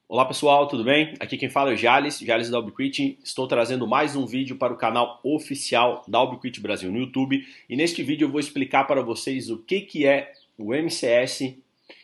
Olá pessoal, tudo bem? Aqui quem fala é o Jales da Ubiquiti. Estou trazendo mais um vídeo para o canal oficial da Ubiquiti Brasil no YouTube. E neste vídeo eu vou explicar para vocês o que é o MCS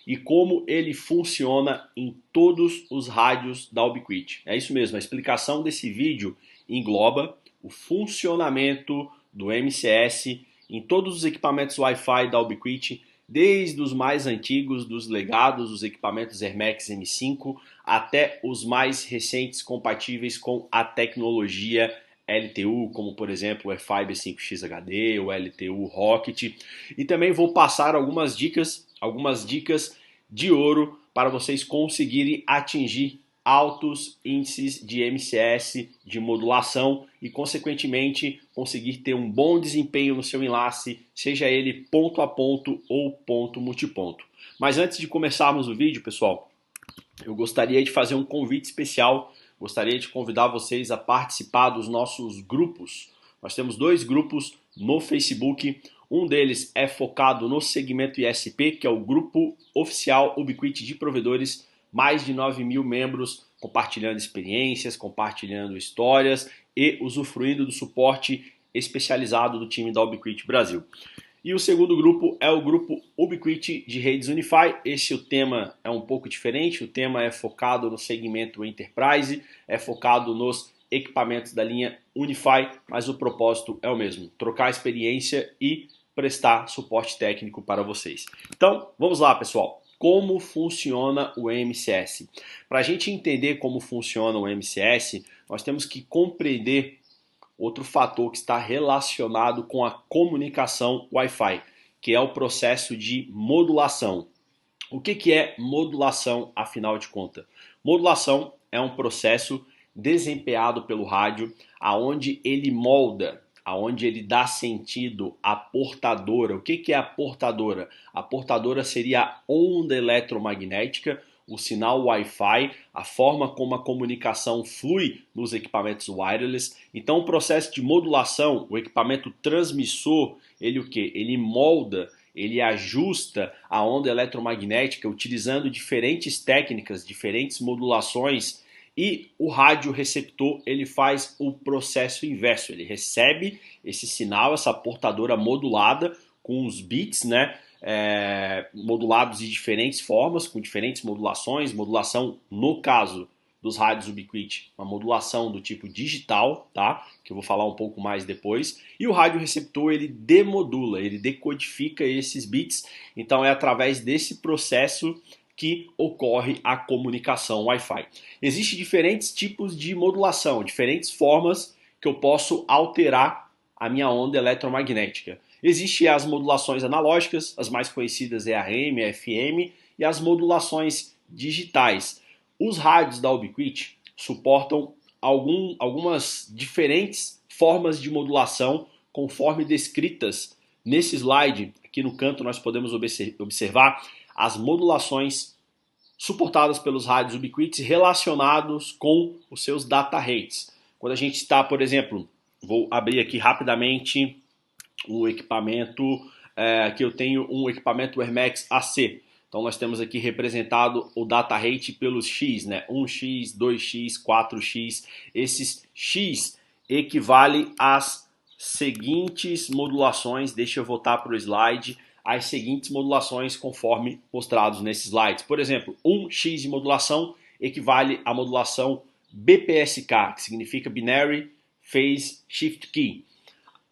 e como ele funciona em todos os rádios da Ubiquiti. É isso mesmo, a explicação desse vídeo engloba o funcionamento do MCS em todos os equipamentos Wi-Fi da Ubiquiti, desde os mais antigos, dos legados, os equipamentos Hermex M5, até os mais recentes compatíveis com a tecnologia LTU, como por exemplo o Airfiber 5X HD, o LTU Rocket. E também vou passar algumas dicas de ouro para vocês conseguirem atingir altos índices de MCS, de modulação e, consequentemente, conseguir ter um bom desempenho no seu enlace, seja ele ponto a ponto ou ponto multiponto. Mas antes de começarmos o vídeo, pessoal, eu gostaria de fazer um convite especial, gostaria de convidar vocês a participar dos nossos grupos. Nós temos dois grupos no Facebook, um deles é focado no segmento ISP, que é o grupo oficial Ubiquiti de provedores, mais de 9.000 membros compartilhando experiências, compartilhando histórias e usufruindo do suporte especializado do time da Ubiquiti Brasil. E o segundo grupo é o grupo Ubiquiti de redes Unify. Esse o tema é um pouco diferente, o tema é focado no segmento Enterprise, é focado nos equipamentos da linha Unify, mas o propósito é o mesmo, trocar experiência e prestar suporte técnico para vocês. Então, vamos lá, pessoal. Como funciona o MCS? Para a gente entender como funciona o MCS, nós temos que compreender outro fator que está relacionado com a comunicação Wi-Fi, que é o processo de modulação. O que é modulação, afinal de contas? Modulação é um processo desempenhado pelo rádio, aonde ele molda, aonde ele dá sentido à portadora. O que é a portadora? A portadora seria a onda eletromagnética, o sinal Wi-Fi, a forma como a comunicação flui nos equipamentos wireless. Então o processo de modulação, o equipamento transmissor, ele o que? Ele molda, ele ajusta a onda eletromagnética utilizando diferentes técnicas, diferentes modulações, e o radioreceptor ele faz o processo inverso, ele recebe esse sinal, essa portadora modulada com os bits, né? Modulados de diferentes formas, com diferentes modulações, modulação no caso dos rádios Ubiquiti, uma modulação do tipo digital, tá? Que eu vou falar um pouco mais depois. E o radioreceptor ele demodula, ele decodifica esses bits. Então é através desse processo que ocorre a comunicação Wi-Fi. Existem diferentes tipos de modulação, diferentes formas que eu posso alterar a minha onda eletromagnética. Existem as modulações analógicas, as mais conhecidas é a AM, a FM, e as modulações digitais. Os rádios da Ubiquiti suportam algumas diferentes formas de modulação, conforme descritas nesse slide. Aqui no canto nós podemos observar as modulações suportadas pelos rádios Ubiquiti relacionados com os seus data rates. Quando a gente está, por exemplo, vou abrir aqui rapidamente o equipamento, aqui eu tenho um equipamento Hermex AC. Então nós temos aqui representado o data rate pelos X, né? 1x, 2x, 4x. Esses X equivale às seguintes modulações. Deixa eu voltar para o slide. As seguintes modulações conforme mostrados nesses slides. Por exemplo, 1x de modulação equivale à modulação BPSK, que significa Binary Phase Shift Key.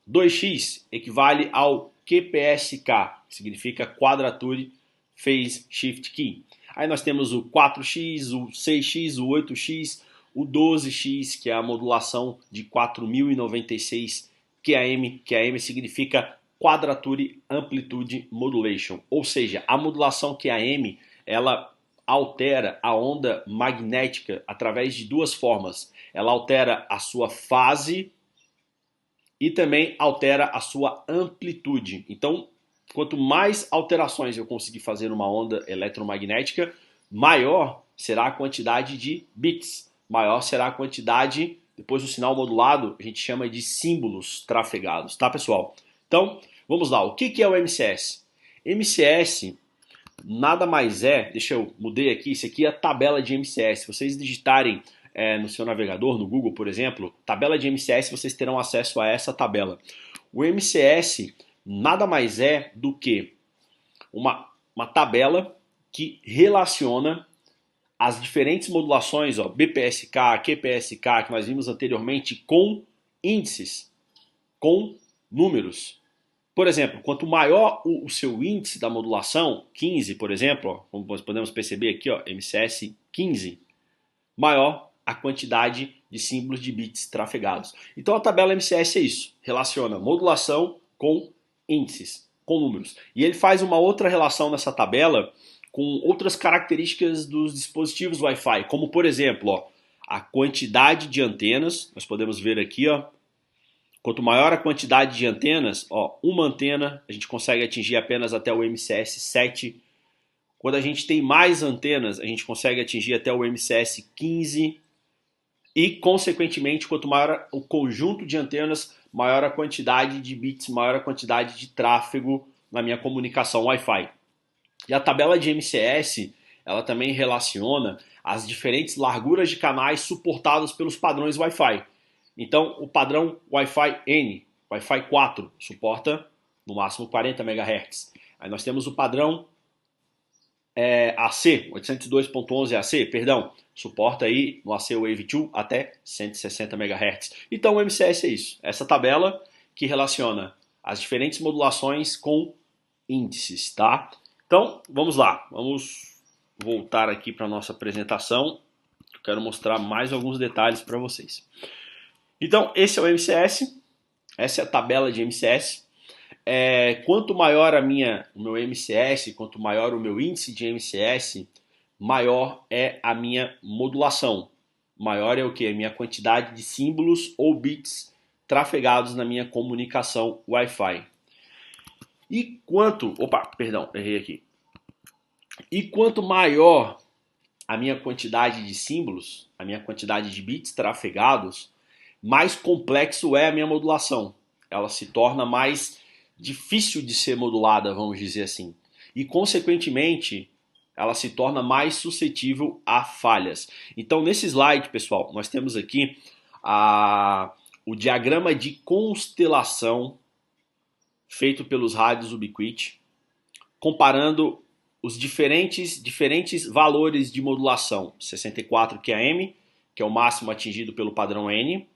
2x equivale ao QPSK, que significa Quadrature Phase Shift Key. Aí nós temos o 4x, o 6x, o 8x, o 12x, que é a modulação de 4096 QAM. QAM significa Quadrature Amplitude Modulation, ou seja, a modulação QAM, ela altera a onda magnética através de duas formas. Ela altera a sua fase e também altera a sua amplitude. Então, quanto mais alterações eu conseguir fazer numa onda eletromagnética, maior será a quantidade de bits, maior será a quantidade, depois do sinal modulado, a gente chama de símbolos trafegados, tá pessoal? Então, vamos lá, o que é o MCS? MCS nada mais é, deixa eu mudei aqui, isso aqui é a tabela de MCS. Se vocês digitarem no seu navegador, no Google, por exemplo, tabela de MCS, vocês terão acesso a essa tabela. O MCS nada mais é do que uma tabela que relaciona as diferentes modulações, ó, BPSK, QPSK, que nós vimos anteriormente, com índices, com números. Por exemplo, quanto maior o seu índice da modulação, 15, por exemplo, ó, como nós podemos perceber aqui, ó, MCS 15, maior a quantidade de símbolos de bits trafegados. Então a tabela MCS é isso, relaciona modulação com índices, com números. E ele faz uma outra relação nessa tabela com outras características dos dispositivos Wi-Fi, como por exemplo, ó, a quantidade de antenas, nós podemos ver aqui, ó, quanto maior a quantidade de antenas, ó, uma antena a gente consegue atingir apenas até o MCS 7. Quando a gente tem mais antenas, a gente consegue atingir até o MCS 15. E, consequentemente, quanto maior o conjunto de antenas, maior a quantidade de bits, maior a quantidade de tráfego na minha comunicação Wi-Fi. E a tabela de MCS, ela também relaciona as diferentes larguras de canais suportados pelos padrões Wi-Fi. Então, o padrão Wi-Fi N, Wi-Fi 4, suporta no máximo 40 MHz. Aí nós temos o padrão AC, 802.11 AC, perdão, suporta aí no AC Wave 2 até 160 MHz. Então o MCS é isso, essa tabela que relaciona as diferentes modulações com índices, tá? Então, vamos lá, vamos voltar aqui para a nossa apresentação. Eu quero mostrar mais alguns detalhes para vocês. Então, esse é o MCS, essa é a tabela de MCS. Quanto maior o meu MCS, quanto maior o meu índice de MCS, maior é a minha modulação. Maior é o que? A minha quantidade de símbolos ou bits trafegados na minha comunicação Wi-Fi. E quanto... Opa, perdão, errei aqui. E quanto maior a minha quantidade de símbolos, a minha quantidade de bits trafegados, mais complexo é a minha modulação. Ela se torna mais difícil de ser modulada, vamos dizer assim. E, consequentemente, ela se torna mais suscetível a falhas. Então, nesse slide, pessoal, nós temos aqui o diagrama de constelação feito pelos rádios Ubiquiti, comparando os diferentes valores de modulação. 64 QAM, que é o máximo atingido pelo padrão N,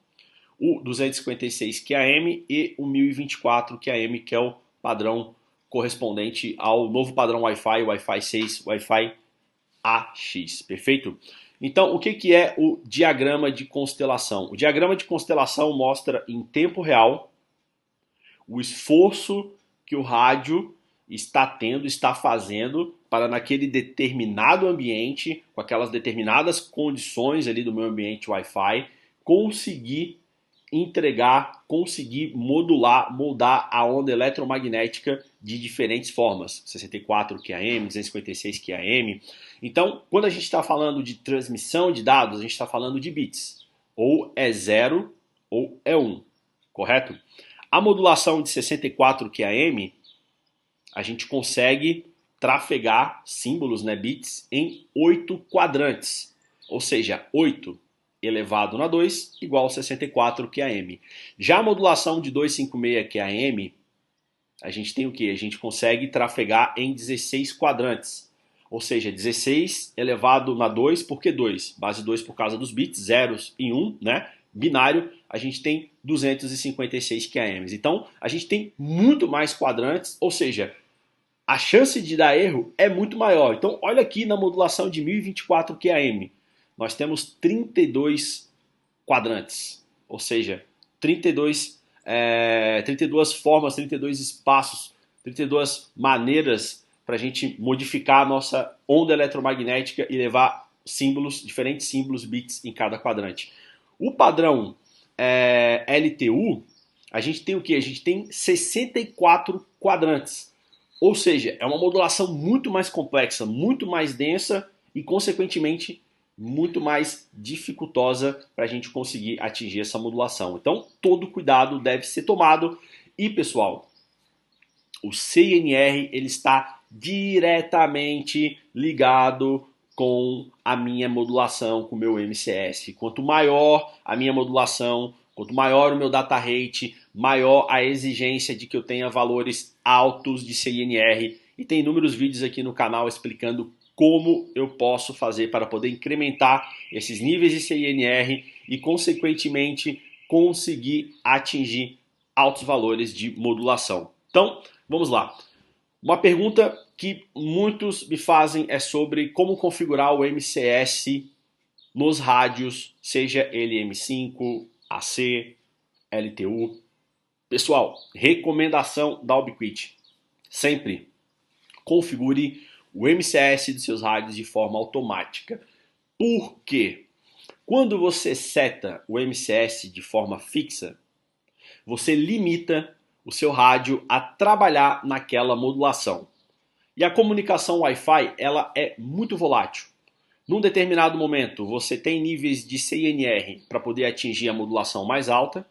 o 256 QAM e o 1024 QAM, que é o padrão correspondente ao novo padrão Wi-Fi, Wi-Fi 6, Wi-Fi AX, perfeito? Então, o que é o diagrama de constelação? O diagrama de constelação mostra em tempo real o esforço que o rádio está fazendo para naquele determinado ambiente, com aquelas determinadas condições ali do meu ambiente Wi-Fi, conseguir entregar, conseguir moldar a onda eletromagnética de diferentes formas, 64 QAM, 256 QAM. Então, quando a gente está falando de transmissão de dados, a gente está falando de bits, ou é 0 ou é 1, correto? A modulação de 64 QAM, a gente consegue trafegar símbolos, né, bits, em 8 quadrantes, ou seja, 8 elevado na 2 igual a 64 QAM. Já a modulação de 256 QAM, a gente tem o que? A gente consegue trafegar em 16 quadrantes, ou seja, 16 elevado na 2, por que 2? Base 2 por causa dos bits, zeros e 1, né? Binário, a gente tem 256 QAM. Então, a gente tem muito mais quadrantes, ou seja, a chance de dar erro é muito maior. Então, olha aqui na modulação de 1024 QAM. Nós temos 32 quadrantes, ou seja, 32 formas, 32 espaços, 32 maneiras para a gente modificar a nossa onda eletromagnética e levar símbolos, diferentes símbolos, bits em cada quadrante. O padrão LTU, a gente tem o que? A gente tem 64 quadrantes, ou seja, é uma modulação muito mais complexa, muito mais densa e, consequentemente, muito mais dificultosa para a gente conseguir atingir essa modulação. Então, todo cuidado deve ser tomado. E, pessoal, o CNR ele está diretamente ligado com a minha modulação, com o meu MCS. Quanto maior a minha modulação, quanto maior o meu data rate, maior a exigência de que eu tenha valores altos de CINR. E tem inúmeros vídeos aqui no canal explicando como eu posso fazer para poder incrementar esses níveis de CINR e, consequentemente, conseguir atingir altos valores de modulação. Então, vamos lá. Uma pergunta que muitos me fazem é sobre como configurar o MCS nos rádios, seja ele M5, AC, LTU. Pessoal, recomendação da Ubiquiti: sempre configure o MCS dos seus rádios de forma automática. Por quê? Quando você seta o MCS de forma fixa, você limita o seu rádio a trabalhar naquela modulação. E a comunicação Wi-Fi, ela é muito volátil. Num determinado momento, você tem níveis de CINR para poder atingir a modulação mais alta,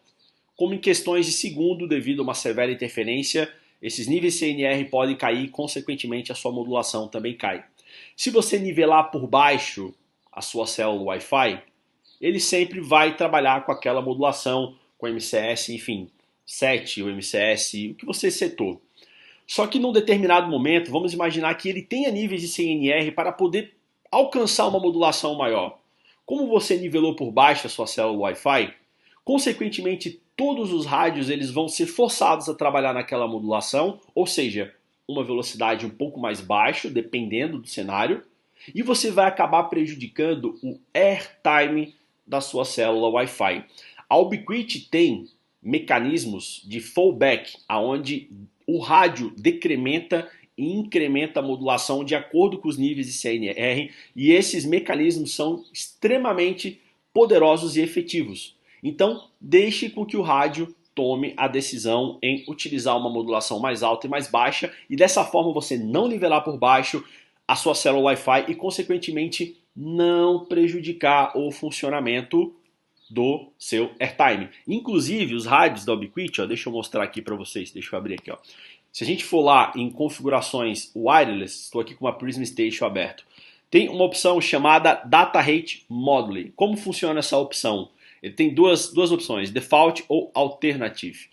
como em questões de segundo, devido a uma severa interferência, esses níveis de CINR podem cair e, consequentemente, a sua modulação também cai. Se você nivelar por baixo a sua célula Wi-Fi, ele sempre vai trabalhar com aquela modulação, com MCS, enfim, 7, o MCS, o que você setou. Só que num determinado momento, vamos imaginar que ele tenha níveis de CINR para poder alcançar uma modulação maior. Como você nivelou por baixo a sua célula Wi-Fi, consequentemente todos os rádios eles vão ser forçados a trabalhar naquela modulação, ou seja, uma velocidade um pouco mais baixa, dependendo do cenário, e você vai acabar prejudicando o airtime da sua célula Wi-Fi. A Ubiquiti tem mecanismos de fallback, onde o rádio decrementa e incrementa a modulação de acordo com os níveis de CINR, e esses mecanismos são extremamente poderosos e efetivos. Então, deixe com que o rádio tome a decisão em utilizar uma modulação mais alta e mais baixa, e dessa forma você não nivelar por baixo a sua célula Wi-Fi e, consequentemente, não prejudicar o funcionamento do seu airtime. Inclusive, os rádios da Ubiquiti, deixa eu mostrar aqui para vocês, deixa eu abrir aqui. Se a gente for lá em configurações wireless, estou aqui com uma Prism Station aberto, tem uma opção chamada Data Rate Module. Como funciona essa opção? Ele tem duas opções, Default ou Alternative.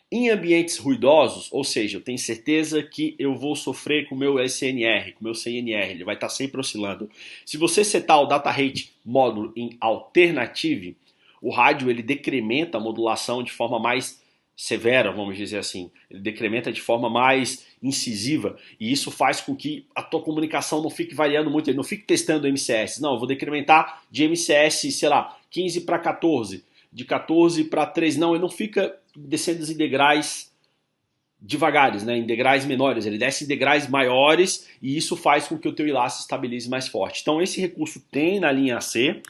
Em ambientes ruidosos, ou seja, eu tenho certeza que eu vou sofrer com o meu SNR, com o meu CNR, ele vai estar sempre oscilando. Se você setar o Data Rate Module em Alternative, o rádio ele decrementa a modulação de forma mais severa, vamos dizer assim. Ele decrementa de forma mais incisiva, e isso faz com que a tua comunicação não fique variando muito, ele não fique testando MCS. Não, eu vou decrementar de MCS, sei lá, 15 para 14, de 14 para 3. Não, ele não fica descendo em degraus devagares, né, em degraus menores, ele desce em degraus maiores, e isso faz com que o teu enlace estabilize mais forte. Então esse recurso tem na linha AC,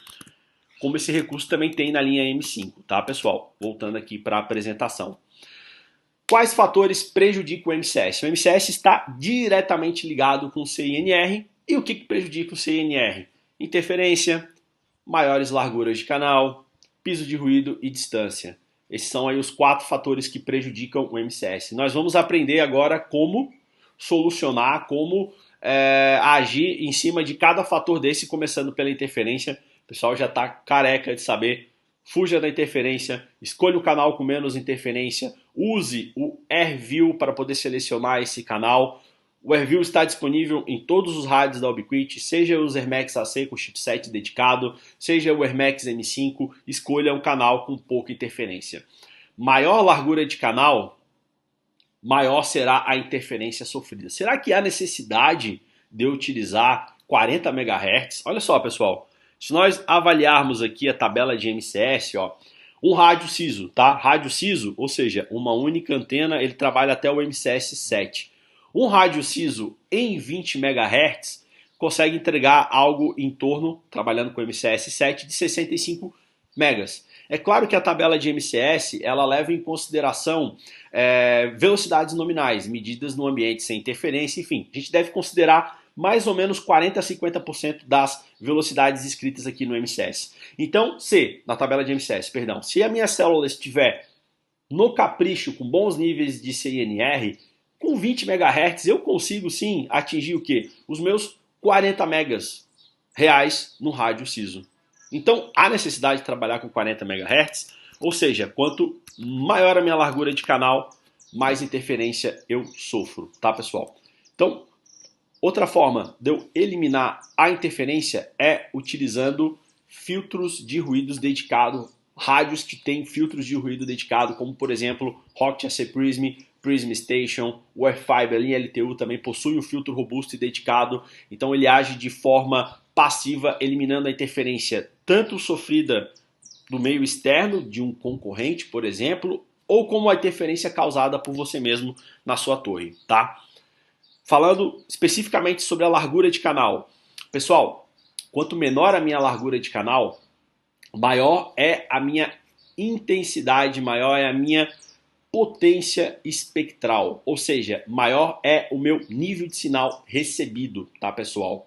como esse recurso também tem na linha M5, tá, pessoal? Voltando aqui para a apresentação. Quais fatores prejudicam o MCS? O MCS está diretamente ligado com o CINR, e o que prejudica o CINR? Interferência, maiores larguras de canal, piso de ruído e distância. Esses são aí os 4 fatores que prejudicam o MCS. Nós vamos aprender agora como solucionar, como agir em cima de cada fator desse, começando pela interferência. O pessoal já está careca de saber. Fuja da interferência, escolha o canal com menos interferência, use o AirView para poder selecionar esse canal. O AirView está disponível em todos os rádios da Ubiquiti, seja os AirMax AC com chipset dedicado, seja o AirMax M5, escolha um canal com pouca interferência. Maior largura de canal, maior será a interferência sofrida. Será que há necessidade de eu utilizar 40 MHz? Olha só, pessoal. Se nós avaliarmos aqui a tabela de MCS, um rádio CISO, tá? Rádio CISO, ou seja, uma única antena, ele trabalha até o MCS 7. Um rádio CISO em 20 MHz consegue entregar algo em torno, trabalhando com MCS 7, de 65 megas. É claro que a tabela de MCS ela leva em consideração velocidades nominais, medidas no ambiente sem interferência, enfim. A gente deve considerar mais ou menos 40 a 50% das velocidades escritas aqui no MCS. Então, na tabela de MCS, se a minha célula estiver no capricho, com bons níveis de CINR, Com 20 MHz eu consigo sim atingir o quê? Os meus 40 megas reais no rádio CISO. Então há necessidade de trabalhar com 40 MHz, ou seja, quanto maior a minha largura de canal, mais interferência eu sofro, tá pessoal? Então, outra forma de eu eliminar a interferência é utilizando filtros de ruídos dedicados, rádios que têm filtros de ruído dedicado, como por exemplo Rocket AC Prism, Prism Station, o Airfiber, a linha LTU também possui um filtro robusto e dedicado, então ele age de forma passiva, eliminando a interferência tanto sofrida do meio externo de um concorrente, por exemplo, ou como a interferência causada por você mesmo na sua torre, tá? Falando especificamente sobre a largura de canal. Pessoal, quanto menor a minha largura de canal, maior é a minha intensidade, maior é a minha potência espectral, ou seja, maior é o meu nível de sinal recebido, tá pessoal?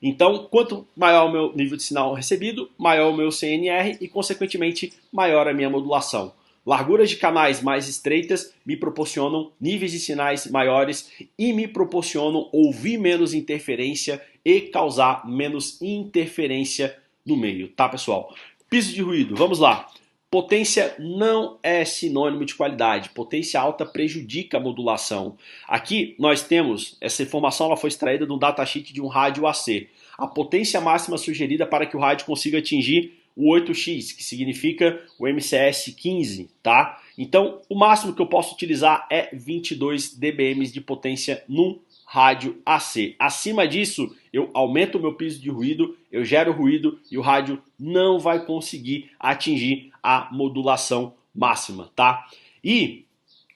Então, quanto maior o meu nível de sinal recebido, maior o meu CNR e, consequentemente, maior a minha modulação. Larguras de canais mais estreitas me proporcionam níveis de sinais maiores e me proporcionam ouvir menos interferência e causar menos interferência no meio, tá pessoal? Piso de ruído, vamos lá. Potência não é sinônimo de qualidade. Potência alta prejudica a modulação. Aqui nós temos, essa informação ela foi extraída de um datasheet de um rádio AC. A potência máxima sugerida para que o rádio consiga atingir o 8x, que significa o MCS 15, tá? Então, o máximo que eu posso utilizar é 22 dBm de potência num rádio AC. Acima disso, eu aumento o meu piso de ruído, eu gero ruído e o rádio não vai conseguir atingir a modulação máxima, tá? E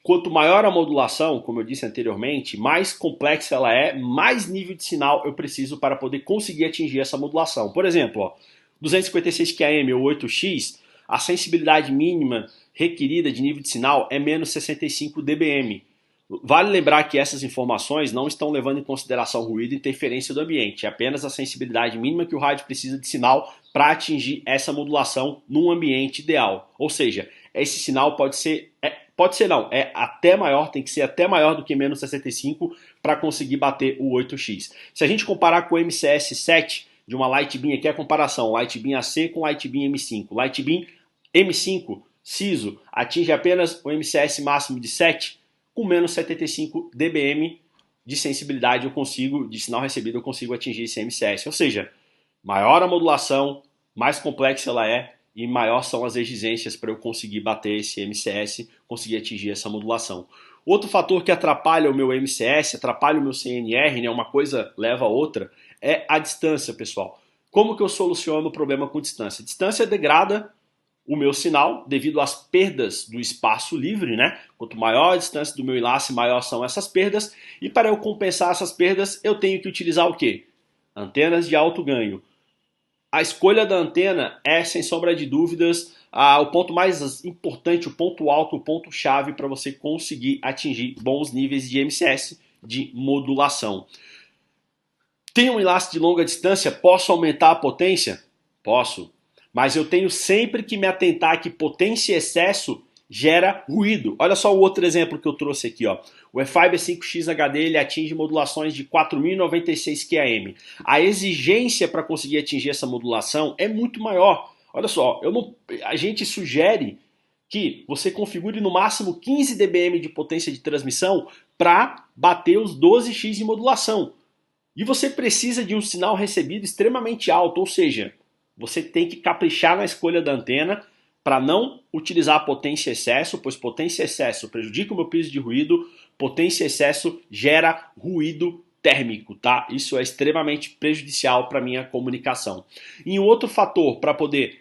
quanto maior a modulação, como eu disse anteriormente, mais complexa ela é, mais nível de sinal eu preciso para poder conseguir atingir essa modulação. Por exemplo, ó, 256 km ou 8x, a sensibilidade mínima requerida de nível de sinal é menos 65 dBm. Vale lembrar que essas informações não estão levando em consideração ruído e interferência do ambiente, é apenas a sensibilidade mínima que o rádio precisa de sinal para atingir essa modulação num ambiente ideal. Ou seja, esse sinal pode ser não, é até maior, tem que ser até maior do que menos 65 para conseguir bater o 8x. Se a gente comparar com o MCS 7 de uma Light Beam, aqui é a comparação, Light Beam AC com Light Beam M5. Light Beam M5 CISO atinge apenas o MCS máximo de 7, com menos 75 dBm de sensibilidade eu consigo, de sinal recebido eu consigo atingir esse MCS. Ou seja, maior a modulação, mais complexa ela é e maior são as exigências para eu conseguir bater esse MCS, conseguir atingir essa modulação. Outro fator que atrapalha o meu MCS, atrapalha o meu CNR, né, uma coisa leva a outra, é a distância, pessoal. Como que eu soluciono o problema com distância? A distância degrada o meu sinal devido às perdas do espaço livre, né? Quanto maior a distância do meu enlace, maior são essas perdas. E para eu compensar essas perdas, eu tenho que utilizar o quê? Antenas de alto ganho. A escolha da antena é, sem sombra de dúvidas, o ponto mais importante, o ponto alto, o ponto chave para você conseguir atingir bons níveis de MCS, de modulação. Tem um enlace de longa distância? Posso aumentar a potência? Posso. Mas eu tenho sempre que me atentar que potência e excesso gera ruído. Olha só o outro exemplo que eu trouxe aqui, ó. O Airfiber 5X HD ele atinge modulações de 4.096 QAM. A exigência para conseguir atingir essa modulação é muito maior. Olha só, a gente sugere que você configure no máximo 15 dBm de potência de transmissão para bater os 12x de modulação. E você precisa de um sinal recebido extremamente alto, ou seja, você tem que caprichar na escolha da antena para não utilizar a potência excesso, pois potência excesso prejudica o meu piso de ruído, potência excesso gera ruído térmico, tá? Isso é extremamente prejudicial para a minha comunicação. E um outro fator para poder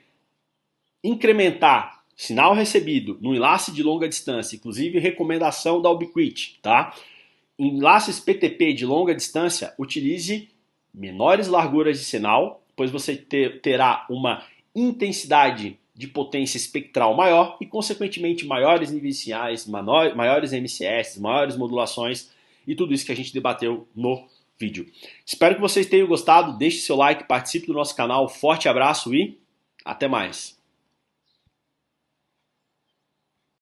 incrementar sinal recebido no enlace de longa distância, inclusive recomendação da Ubiquiti, tá? Enlaces PTP de longa distância, utilize menores larguras de sinal, pois você terá uma intensidade de potência espectral maior e, consequentemente, maiores níveis de sinais, maiores MCS, maiores modulações e tudo isso que a gente debateu no vídeo. Espero que vocês tenham gostado, deixe seu like, participe do nosso canal, forte abraço e até mais!